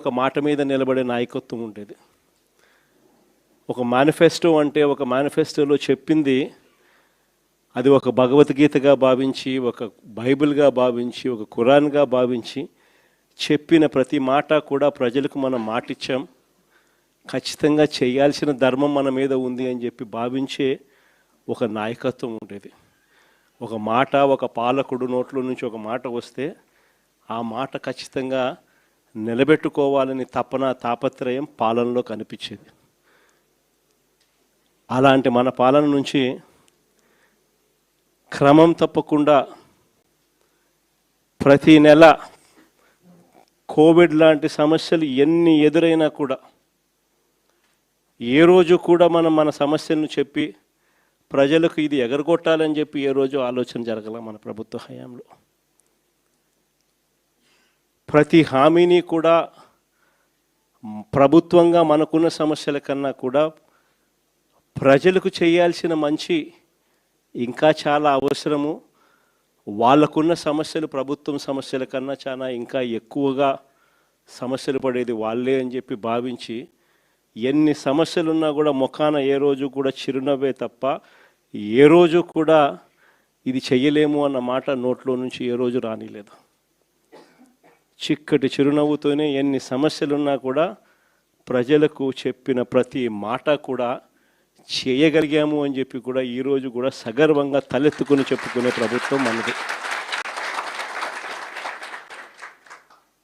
ఒక మాట మీద నిలబడే నాయకత్వం ఉండేది. ఒక మేనిఫెస్టో అంటే ఒక మేనిఫెస్టోలో చెప్పింది అది ఒక భగవద్గీతగా భావించి, ఒక బైబిల్గా భావించి, ఒక ఖురాన్గా భావించి చెప్పిన ప్రతి మాట కూడా ప్రజలకు మనం మాటిచ్చాం, ఖచ్చితంగా చేయాల్సిన ధర్మం మన మీద ఉంది అని చెప్పి భావించే ఒక నాయకత్వం ఉండేది. ఒక మాట, ఒక పాలకుడు నోట్లో నుంచి ఒక మాట వస్తే ఆ మాట ఖచ్చితంగా నిలబెట్టుకోవాలని తపన, తాపత్రయం పాలనలో కనిపించేది. అలాంటి మన పాలన నుంచి క్రమం తప్పకుండా ప్రతి నెల కోవిడ్ లాంటి సమస్యలు ఎన్ని ఎదురైనా కూడా ఏ రోజు కూడా మనం మన సమస్యలను చెప్పి ప్రజలకు ఇది ఎగరగొట్టాలని చెప్పి ఏ రోజు ఆలోచన జరగల మన ప్రభుత్వ హయాంలో. ప్రతి హామీని కూడా ప్రభుత్వంగా మనకున్న సమస్యల కన్నా కూడా ప్రజలకు చేయాల్సిన మంచి ఇంకా చాలా అవసరము. వాళ్ళకున్న సమస్యలు ప్రభుత్వం సమస్యల కన్నా చాలా ఇంకా ఎక్కువగా సమస్యలు పడేది వాళ్ళే అని చెప్పి భావించి ఎన్ని సమస్యలున్నా కూడా ముఖాన ఏ రోజు కూడా చిరునవ్వే తప్ప ఏ రోజు కూడా ఇది చెయ్యలేము అన్న మాట నోట్లో నుంచి ఏ రోజు రానిలేదు. చిక్కటి చిరునవ్వుతోనే ఎన్ని సమస్యలున్నా కూడా ప్రజలకు చెప్పిన ప్రతి మాట కూడా చేయగలిగాము అని చెప్పి కూడా ఈరోజు కూడా సగర్వంగా తలెత్తుకుని చెప్పుకునే ప్రభుత్వం మనది.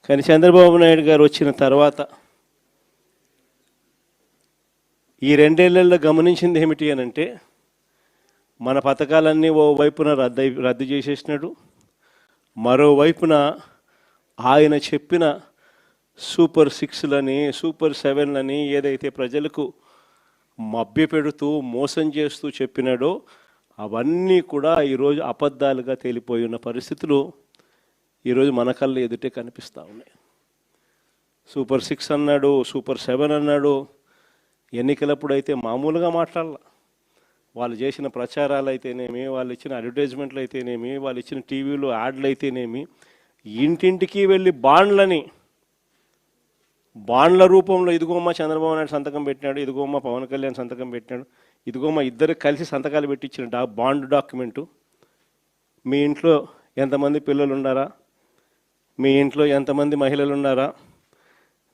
కానీ చంద్రబాబు నాయుడు గారు వచ్చిన తర్వాత ఈ 2 ఏళ్లలో గమనించింది ఏమిటి అని అంటే, మన పథకాలన్నీ ఓవైపున రద్దు చేసేసినాడు, మరోవైపున ఆయన చెప్పిన సూపర్ 6లని, సూపర్ 7లని ఏదైతే ప్రజలకు మభ్యపెడుతూ మోసం చేస్తూ చెప్పినాడో అవన్నీ కూడా ఈరోజు అబద్ధాలుగా తేలిపోయి ఉన్న పరిస్థితులు ఈరోజు మన కళ్ళ ఎదుటే కనిపిస్తూ ఉన్నాయి. సూపర్ 6 అన్నాడు, సూపర్ 7 అన్నాడు. ఎన్నికలప్పుడు అయితే మామూలుగా మాట్లాడాల. వాళ్ళు చేసిన ప్రచారాలు అయితేనేమి, వాళ్ళు ఇచ్చిన అడ్వర్టైజ్మెంట్లు అయితేనేమి, వాళ్ళు ఇచ్చిన టీవీలో యాడ్లు అయితేనేమి, ఇంటింటికి వెళ్ళి బాండ్ల రూపంలో ఇదిగోమ్మ చంద్రబాబు నాయుడు సంతకం పెట్టినాడు, ఇదిగోమ్మ పవన్ కళ్యాణ్ సంతకం పెట్టినాడు, ఇదిగోమ్మ ఇద్దరు కలిసి సంతకాలు పెట్టించిన బాండ్ డాక్యుమెంటు. మీ ఇంట్లో ఎంతమంది పిల్లలు ఉన్నారా, మీ ఇంట్లో ఎంతమంది మహిళలు ఉన్నారా,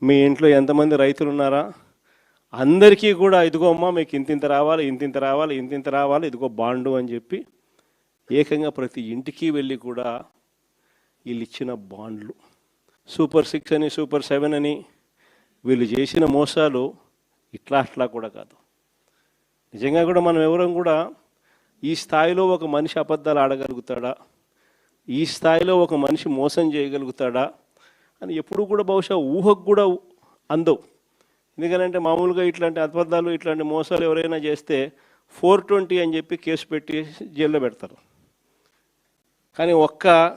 మీ ఇంట్లో ఎంతమంది రైతులు ఉన్నారా, అందరికీ కూడా ఇదిగోమ్మ మీకు ఇంతింత రావాలి, ఇంతింత రావాలి, ఇంతింత రావాలి, ఇదిగో బాండు అని చెప్పి ఏకంగా ప్రతి ఇంటికి వెళ్ళి కూడా వీళ్ళు ఇచ్చిన బాండ్లు. సూపర్ 6 అని, సూపర్ 7 అని వీళ్ళు చేసిన మోసాలు ఇట్లా కూడా కాదు. నిజంగా కూడా మనం ఎవరం కూడా ఈ స్థాయిలో ఒక మనిషి అబద్ధాలు ఆడగలుగుతాడా, ఈ స్థాయిలో ఒక మనిషి మోసం చేయగలుగుతాడా అని ఎప్పుడు కూడా బహుశా ఊహకు కూడా అందవు. ఎందుకంటే మామూలుగా ఇట్లాంటి అబద్ధాలు, ఇట్లాంటి మోసాలు ఎవరైనా చేస్తే 420 అని చెప్పి కేసు పెట్టి జైల్లో పెడతారు. కానీ